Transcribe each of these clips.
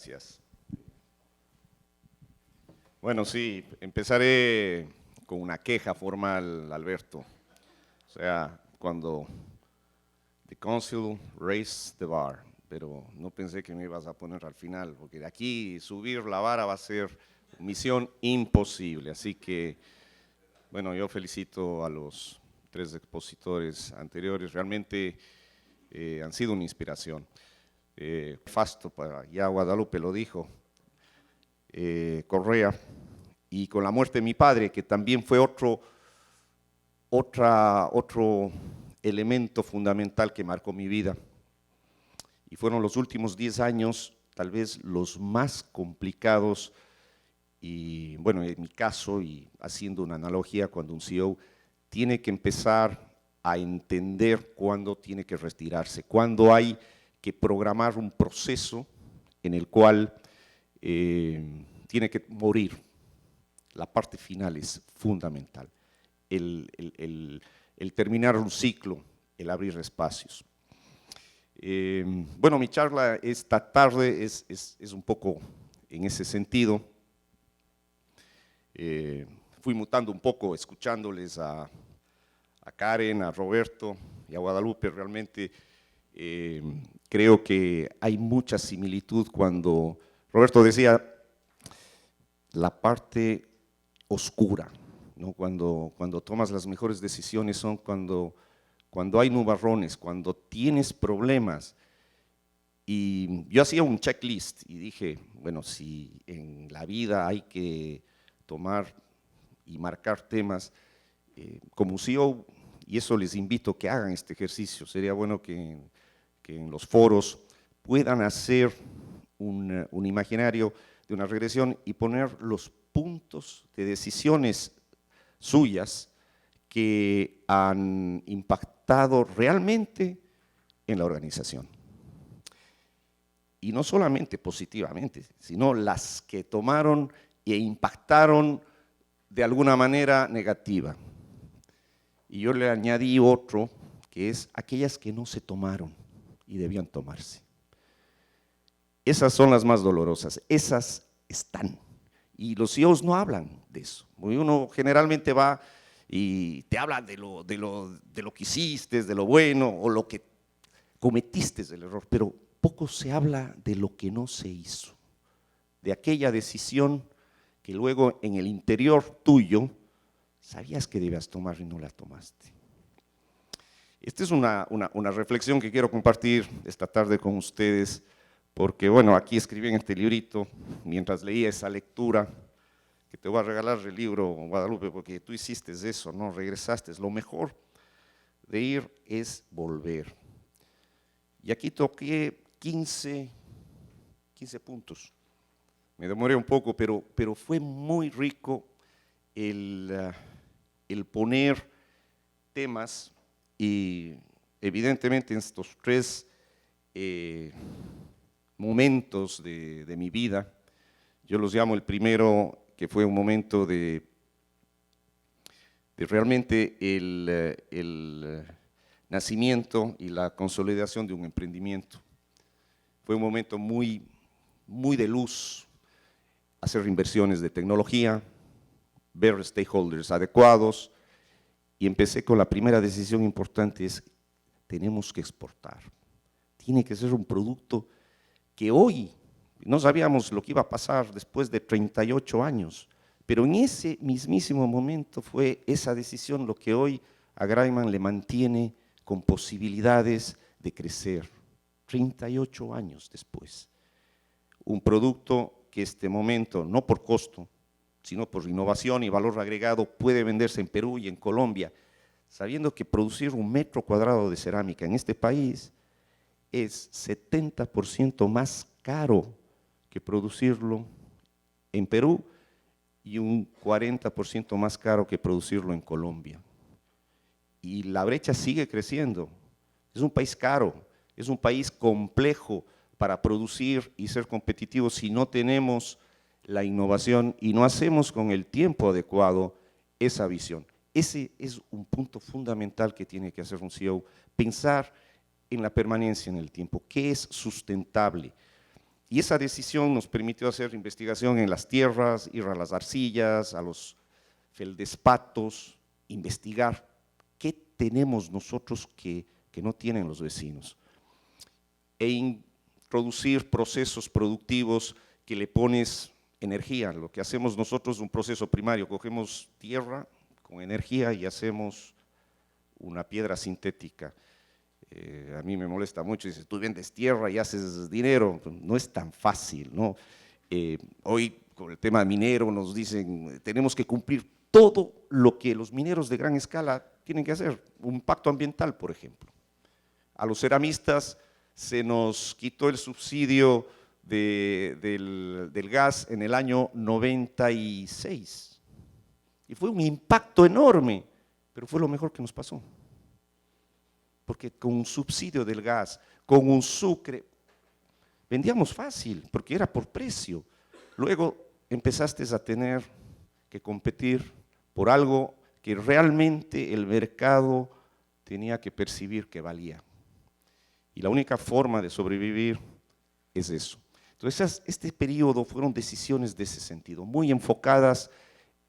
Gracias. Bueno, sí, empezaré con una queja formal, Alberto. O sea, cuando the council raised the bar, pero no pensé que me ibas a poner al final, porque de aquí subir la vara va a ser misión imposible. Así que, bueno, yo felicito a los 3 expositores anteriores, realmente han sido una inspiración. Fasto, ya Guadalupe lo dijo, Correa, y con la muerte de mi padre, que también fue otro elemento fundamental que marcó mi vida. Y fueron los últimos 10 años, tal vez los más complicados, y bueno, en mi caso, y haciendo una analogía, cuando un CEO tiene que empezar a entender cuándo tiene que retirarse, cuándo hay que programar un proceso en el cual tiene que morir. La parte final es fundamental, el terminar un ciclo, el abrir espacios. Bueno, mi charla esta tarde es un poco en ese sentido. Fui mutando un poco escuchándoles a Karen, a Roberto y a Guadalupe. Realmente creo que hay mucha similitud cuando Roberto decía la parte oscura, ¿no? Cuando tomas las mejores decisiones son cuando hay nubarrones, cuando tienes problemas. Y yo hacía un checklist y dije, bueno, si en la vida hay que tomar y marcar temas, como CEO, y eso les invito a que hagan este ejercicio, sería bueno que en los foros puedan hacer un imaginario de una regresión y poner los puntos de decisiones suyas que han impactado realmente en la organización. Y no solamente positivamente, sino las que tomaron e impactaron de alguna manera negativa. Y yo le añadí otro, que es aquellas que no se tomaron y debían tomarse. Esas son las más dolorosas, esas están. Y los CEOs no hablan de eso. Uno generalmente va y te habla de lo que hiciste, de lo bueno o lo que cometiste del error, pero poco se habla de lo que no se hizo, de aquella decisión que luego en el interior tuyo sabías que debías tomar y no la tomaste. Esta es una reflexión que quiero compartir esta tarde con ustedes, porque bueno, aquí escribí en este librito, mientras leía esa lectura, que te voy a regalar el libro, Guadalupe, porque tú hiciste eso, ¿no? Regresaste. Lo mejor de ir es volver. Y aquí toqué 15 puntos. Me demoré un poco, pero fue muy rico el poner temas y evidentemente en estos 3 momentos de mi vida, yo los llamo el primero, que fue un momento de realmente el nacimiento y la consolidación de un emprendimiento. Fue un momento muy de luz, hacer inversiones de tecnología, ver stakeholders adecuados, y empecé con la primera decisión importante, es tenemos que exportar. Tiene que ser un producto que hoy no sabíamos lo que iba a pasar después de 38 años, pero en ese mismísimo momento fue esa decisión lo que hoy a Greimann le mantiene con posibilidades de crecer, 38 años después. Un producto que este momento, no por costo, sino por innovación y valor agregado, puede venderse en Perú y en Colombia, sabiendo que producir 1 metro cuadrado de cerámica en este país es 70% más caro que producirlo en Perú y un 40% más caro que producirlo en Colombia. Y la brecha sigue creciendo. Es un país caro, es un país complejo para producir y ser competitivos si no tenemos la innovación y no hacemos con el tiempo adecuado esa visión. Ese es un punto fundamental que tiene que hacer un CEO, pensar en la permanencia en el tiempo, qué es sustentable. Y esa decisión nos permitió hacer investigación en las tierras, ir a las arcillas, a los feldespatos, investigar qué tenemos nosotros que no tienen los vecinos. E introducir procesos productivos que le pones energía. Lo que hacemos nosotros es un proceso primario, cogemos tierra con energía y hacemos una piedra sintética. A mí me molesta mucho, dices, tú vendes tierra y haces dinero, no es tan fácil, ¿no? Hoy con el tema minero nos dicen, tenemos que cumplir todo lo que los mineros de gran escala tienen que hacer, un pacto ambiental, por ejemplo. A los ceramistas se nos quitó el subsidio del gas en el año 96 y fue un impacto enorme, pero fue lo mejor que nos pasó. Porque con un subsidio del gas, con un sucre, vendíamos fácil, porque era por precio. Luego empezaste a tener que competir por algo que realmente el mercado tenía que percibir que valía. Y la única forma de sobrevivir es eso. Entonces, este periodo fueron decisiones de ese sentido, muy enfocadas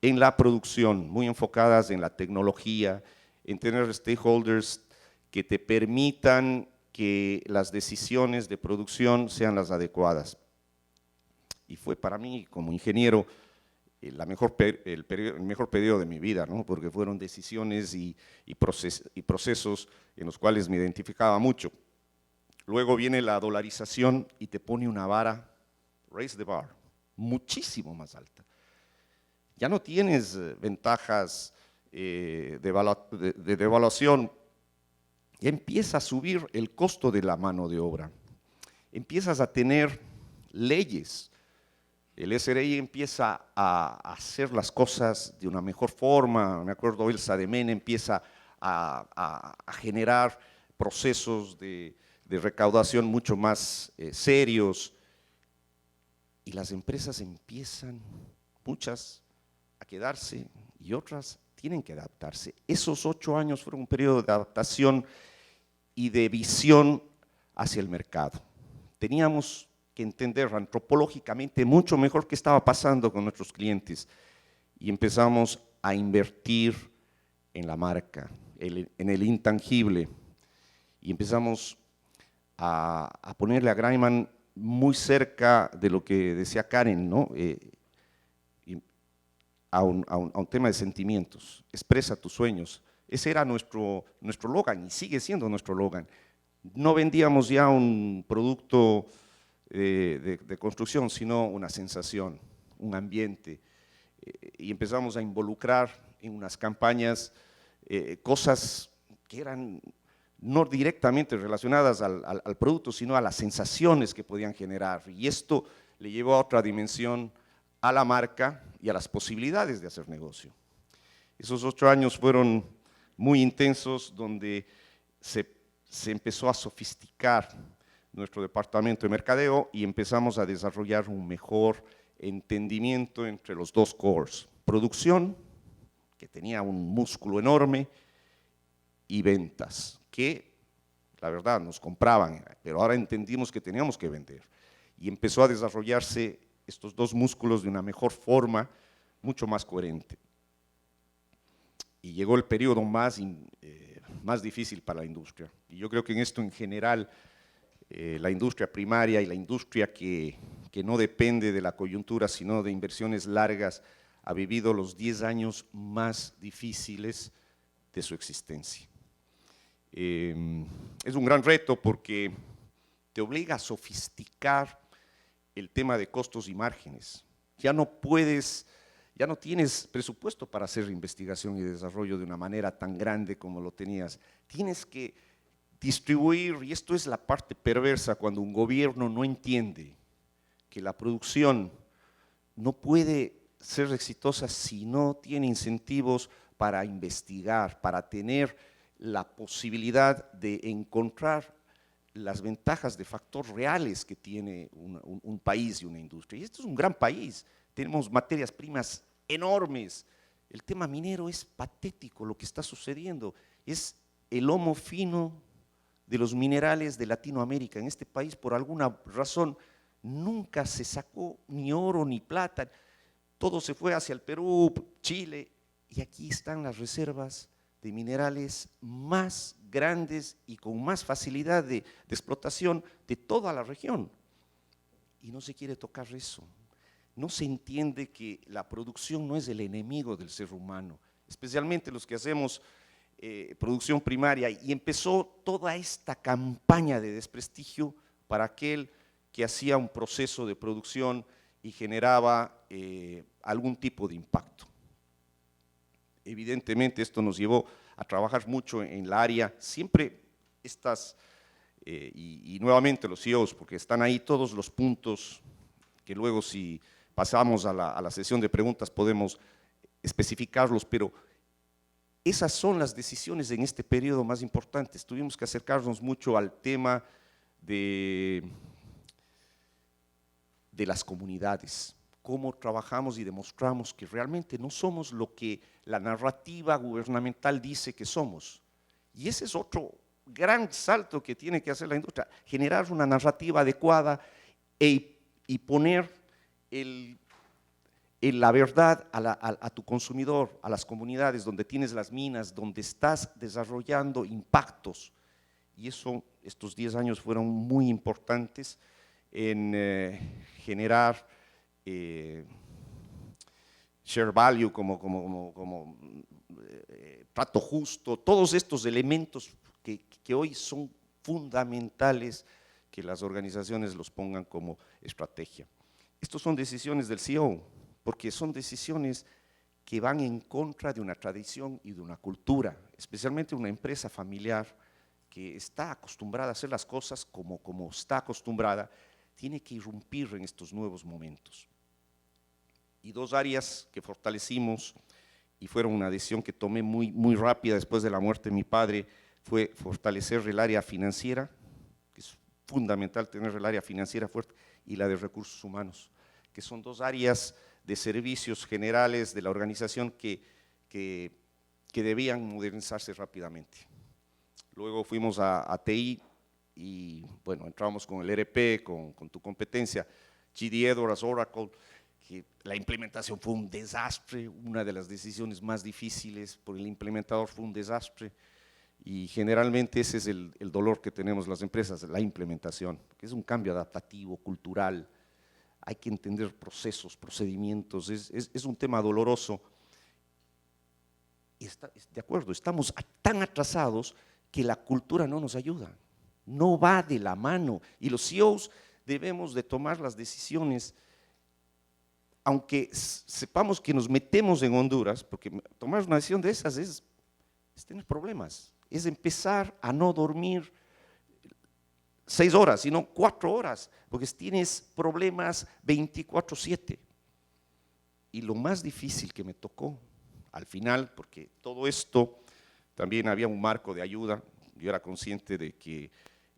en la producción, muy enfocadas en la tecnología, en tener stakeholders que te permitan que las decisiones de producción sean las adecuadas. Y fue para mí, como ingeniero, el mejor periodo de mi vida, ¿no? Porque fueron decisiones y procesos en los cuales me identificaba mucho. Luego viene la dolarización y te pone una vara, raise the bar, muchísimo más alta. Ya no tienes ventajas de devaluación. Ya empieza a subir el costo de la mano de obra, empiezas a tener leyes, el SRI empieza a hacer las cosas de una mejor forma, me acuerdo el SADEMEN empieza a generar procesos de recaudación mucho más serios y las empresas empiezan, muchas, a quedarse y otras tienen que adaptarse. Esos 8 años fueron un periodo de adaptación y de visión hacia el mercado. Teníamos que entender antropológicamente mucho mejor qué estaba pasando con nuestros clientes y empezamos a invertir en la marca, en el intangible y empezamos a ponerle a Greimann muy cerca de lo que decía Karen, ¿no? A un tema de sentimientos, expresa tus sueños. Ese era nuestro logan y sigue siendo nuestro logan. No vendíamos ya un producto de construcción, sino una sensación, un ambiente. Y empezamos a involucrar en unas campañas cosas que eran no directamente relacionadas al producto, sino a las sensaciones que podían generar. Y esto le llevó a otra dimensión a la marca y a las posibilidades de hacer negocio. Esos 8 años fueron muy intensos, donde se empezó a sofisticar nuestro departamento de mercadeo y empezamos a desarrollar un mejor entendimiento entre los dos cores. Producción, que tenía un músculo enorme, y ventas, que la verdad nos compraban, pero ahora entendimos que teníamos que vender. Y empezó a desarrollarse estos dos músculos de una mejor forma, mucho más coherente. Y llegó el periodo más difícil para la industria. Y yo creo que en esto en general, la industria primaria y la industria que no depende de la coyuntura, sino de inversiones largas, ha vivido los 10 años más difíciles de su existencia. Es un gran reto porque te obliga a sofisticar el tema de costos y márgenes. Ya no tienes presupuesto para hacer investigación y desarrollo de una manera tan grande como lo tenías. Tienes que distribuir, y esto es la parte perversa cuando un gobierno no entiende que la producción no puede ser exitosa si no tiene incentivos para investigar, para tener la posibilidad de encontrar las ventajas de factor reales que tiene un país y una industria. Y esto es un gran país, tenemos materias primas enormes. El tema minero es patético lo que está sucediendo, es el lomo fino de los minerales de Latinoamérica. En este país, por alguna razón, nunca se sacó ni oro ni plata, todo se fue hacia el Perú, Chile, y aquí están las reservas de minerales más grandes y con más facilidad de explotación de toda la región. Y no se quiere tocar eso. No se entiende que la producción no es el enemigo del ser humano, especialmente los que hacemos producción primaria, y empezó toda esta campaña de desprestigio para aquel que hacía un proceso de producción y generaba algún tipo de impacto. Evidentemente esto nos llevó a trabajar mucho en la área, siempre estas, y nuevamente los CEOs, porque están ahí todos los puntos que luego si pasamos a la sesión de preguntas podemos especificarlos, pero esas son las decisiones en este periodo más importantes. Tuvimos que acercarnos mucho al tema de las comunidades, cómo trabajamos y demostramos que realmente no somos lo que la narrativa gubernamental dice que somos. Y ese es otro gran salto que tiene que hacer la industria, generar una narrativa adecuada y poner la verdad a tu consumidor, a las comunidades donde tienes las minas, donde estás desarrollando impactos. Y eso, estos 10 años fueron muy importantes en generar share value como trato justo, todos estos elementos que hoy son fundamentales que las organizaciones los pongan como estrategia. Estas son decisiones del CEO, porque son decisiones que van en contra de una tradición y de una cultura, especialmente una empresa familiar que está acostumbrada a hacer las cosas como está acostumbrada, tiene que irrumpir en estos nuevos momentos. Y dos áreas que fortalecimos y fueron una decisión que tomé muy rápida después de la muerte de mi padre, fue fortalecer el área financiera, que es fundamental tener el área financiera fuerte, y la de recursos humanos, que son dos áreas de servicios generales de la organización que debían modernizarse rápidamente. Luego fuimos a TI y bueno, entramos con el ERP, con tu competencia, GD Edwards, Oracle, que la implementación fue un desastre, una de las decisiones más difíciles por el implementador fue un desastre, y generalmente ese es el dolor que tenemos las empresas, la implementación, que es un cambio adaptativo, cultural, hay que entender procesos, procedimientos, es un tema doloroso. Y de acuerdo, estamos tan atrasados que la cultura no nos ayuda, no va de la mano, y los CEOs debemos de tomar las decisiones, aunque sepamos que nos metemos en Honduras, porque tomar una decisión de esas es tener problemas, es empezar a no dormir 6 horas, sino 4 horas, porque tienes problemas 24/7. Y lo más difícil que me tocó al final, porque todo esto también había un marco de ayuda, yo era consciente de que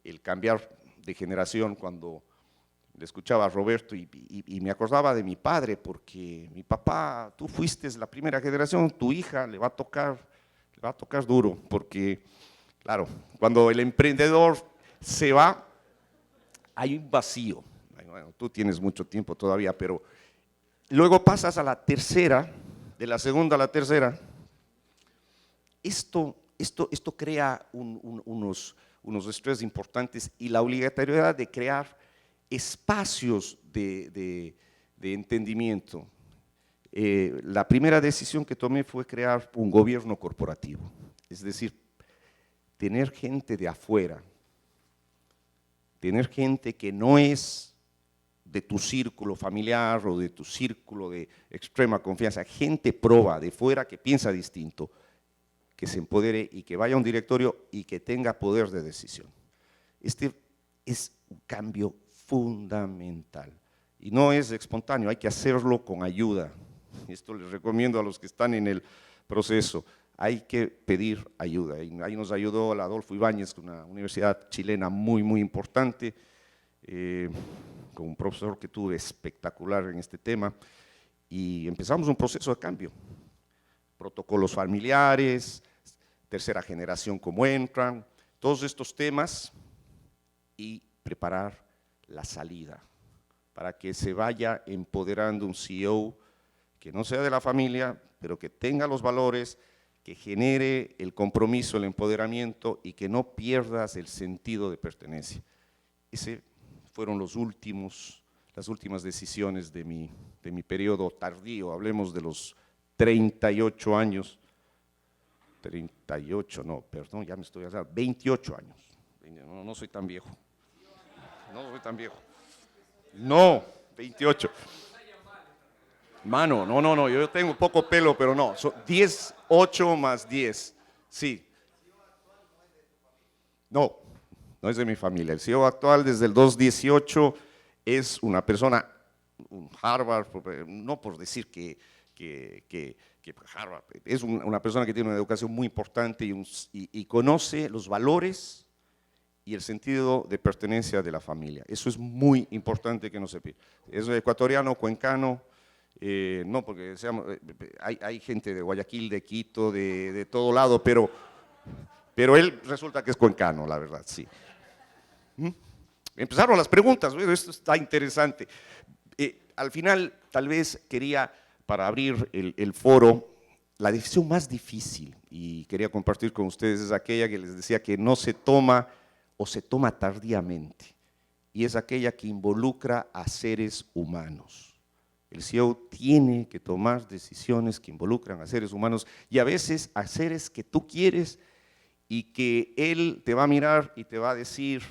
el cambiar de generación, cuando le escuchaba a Roberto y me acordaba de mi padre, porque mi papá, tú fuiste la primera generación, tu hija le va a tocar duro, porque claro, cuando el emprendedor se va, hay un vacío. Bueno, tú tienes mucho tiempo todavía, pero luego pasas a la tercera, de la segunda a la tercera. Esto crea unos estrés importantes y la obligatoriedad de crear espacios de entendimiento. La primera decisión que tomé fue crear un gobierno corporativo, es decir, tener gente de afuera, tener gente que no es de tu círculo familiar o de tu círculo de extrema confianza, gente proba de fuera que piensa distinto, que se empodere y que vaya a un directorio y que tenga poder de decisión. Este es un cambio fundamental y no es espontáneo, hay que hacerlo con ayuda. Esto les recomiendo a los que están en el proceso, hay que pedir ayuda. Y ahí nos ayudó el Adolfo Ibáñez, una universidad chilena muy importante, con un profesor que tuve espectacular en este tema, y empezamos un proceso de cambio. Protocolos familiares, tercera generación como entran, todos estos temas, y preparar la salida. para que se vaya empoderando un CEO que no sea de la familia, pero que tenga los valores, que genere el compromiso, el empoderamiento y que no pierdas el sentido de pertenencia. Ese fueron las últimas decisiones de mi periodo tardío, hablemos de los 38 años, 38, no, perdón, ya me estoy hablando, 28 años, no soy tan viejo, no soy tan viejo, no, 28. Mano, no, yo tengo poco pelo, pero no, 10, 8 más 10, sí. No, no es de mi familia. El CEO actual desde el 2018 es una persona, un Harvard, no por decir que Harvard, es una persona que tiene una educación muy importante y conoce los valores y el sentido de pertenencia de la familia. Eso es muy importante que no se pierda. Es ecuatoriano, cuencano, no porque hay gente de Guayaquil, de Quito, de todo lado, pero él resulta que es cuencano, la verdad, sí. Empezaron las preguntas, esto está interesante. Al final, tal vez quería, para abrir el foro, la decisión más difícil, y quería compartir con ustedes, es aquella que les decía que no se toma o se toma tardíamente, y es aquella que involucra a seres humanos. El CEO tiene que tomar decisiones que involucran a seres humanos y a veces a seres que tú quieres y que él te va a mirar y te va a decir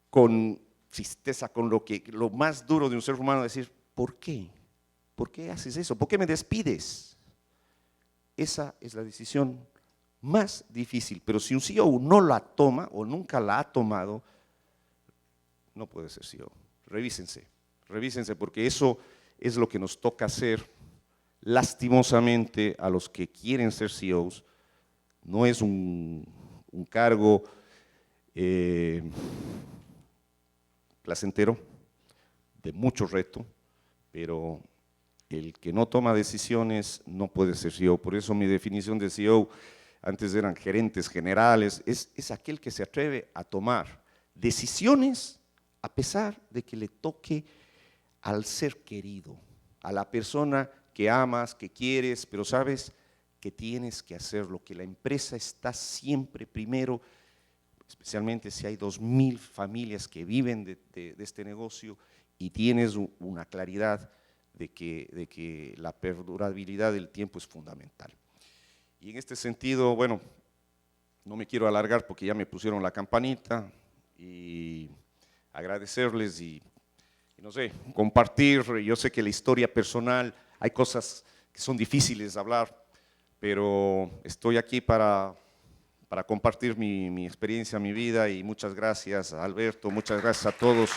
con tristeza, con lo más duro de un ser humano, decir, ¿por qué? ¿Por qué haces eso? ¿Por qué me despides? Esa es la decisión más difícil, pero si un CEO no la toma o nunca la ha tomado, no puede ser CEO. Revísense porque eso es lo que nos toca hacer lastimosamente a los que quieren ser CEOs. No es un cargo placentero, de mucho reto, pero el que no toma decisiones no puede ser CEO. Por eso mi definición de CEO, antes eran gerentes generales, es aquel que se atreve a tomar decisiones a pesar de que le toque al ser querido, a la persona que amas, que quieres, pero sabes que tienes que hacerlo, que la empresa está siempre primero, especialmente si hay 2.000 familias que viven de este negocio y tienes una claridad de que la perdurabilidad del tiempo es fundamental. Y en este sentido, bueno, no me quiero alargar porque ya me pusieron la campanita y agradecerles y no sé, compartir. Yo sé que la historia personal, hay cosas que son difíciles de hablar, pero estoy aquí para compartir mi experiencia, mi vida, y muchas gracias a Alberto, muchas gracias a todos.